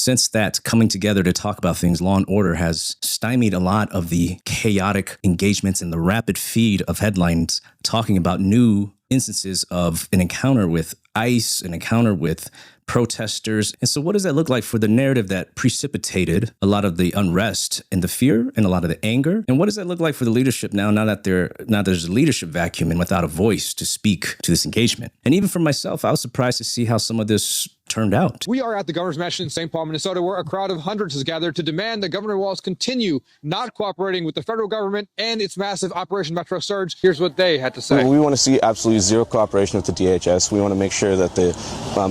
Since that coming together to talk about things, law and order has stymied a lot of the chaotic engagements and the rapid feed of headlines talking about new instances of an encounter with ICE, an encounter with protesters. And so what does that look like for the narrative that precipitated a lot of the unrest and the fear and a lot of the anger? And what does that look like for the leadership now that there's a leadership vacuum and without a voice to speak to this engagement? And even for myself, I was surprised to see how some of this turned out. We are at the governor's mansion in St. Paul, Minnesota, where a crowd of hundreds has gathered to demand that Governor Walz continue not cooperating with the federal government and its massive Operation Metro Surge. Here's what they had to say. We want to see absolutely zero cooperation with the DHS. We want to make sure that the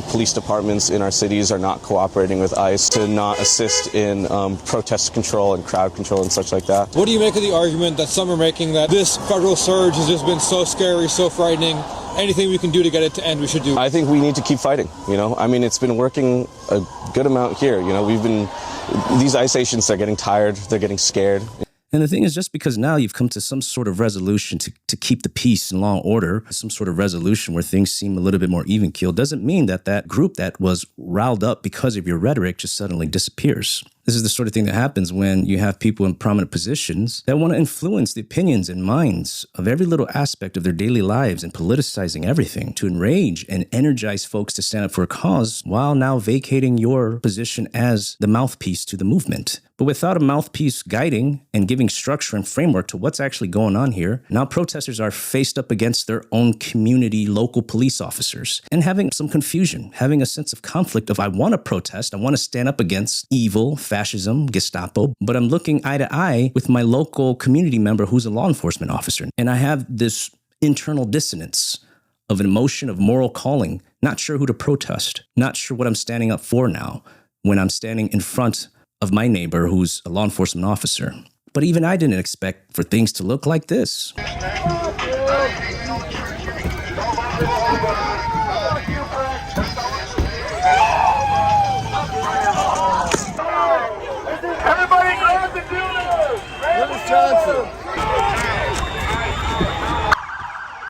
police departments in our cities are not cooperating with ICE to not assist in protest control and crowd control and such like that. What do you make of the argument that some are making that this federal surge has just been so scary, so frightening? Anything we can do to get it to end, we should do. I think we need to keep fighting, I mean, it's been working a good amount here. These ICE agents are getting tired, they're getting scared. And the thing is, just because now you've come to some sort of resolution to keep the peace and law and order, some sort of resolution where things seem a little bit more even-keeled, doesn't mean that that group that was riled up because of your rhetoric just suddenly disappears. This is the sort of thing that happens when you have people in prominent positions that want to influence the opinions and minds of every little aspect of their daily lives and politicizing everything to enrage and energize folks to stand up for a cause while now vacating your position as the mouthpiece to the movement. But without a mouthpiece guiding and giving structure and framework to what's actually going on here, now protesters are faced up against their own community, local police officers, and having some confusion, having a sense of conflict of I want to protest, I want to stand up against evil, fascism, Gestapo, but I'm looking eye to eye with my local community member who's a law enforcement officer. And I have this internal dissonance of an emotion of moral calling, not sure who to protest, not sure what I'm standing up for now when I'm standing in front of my neighbor who's a law enforcement officer. But even I didn't expect for things to look like this. Everybody grab the dealers! Dennis Johnson!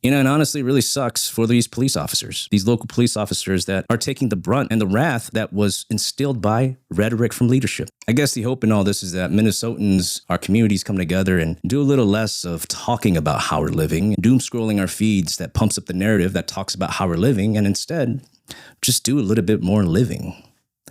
And honestly, it really sucks for these police officers, these local police officers that are taking the brunt and the wrath that was instilled by rhetoric from leadership. I guess the hope in all this is that Minnesotans, our communities come together and do a little less of talking about how we're living, doom scrolling our feeds that pumps up the narrative that talks about how we're living, and instead just do a little bit more living.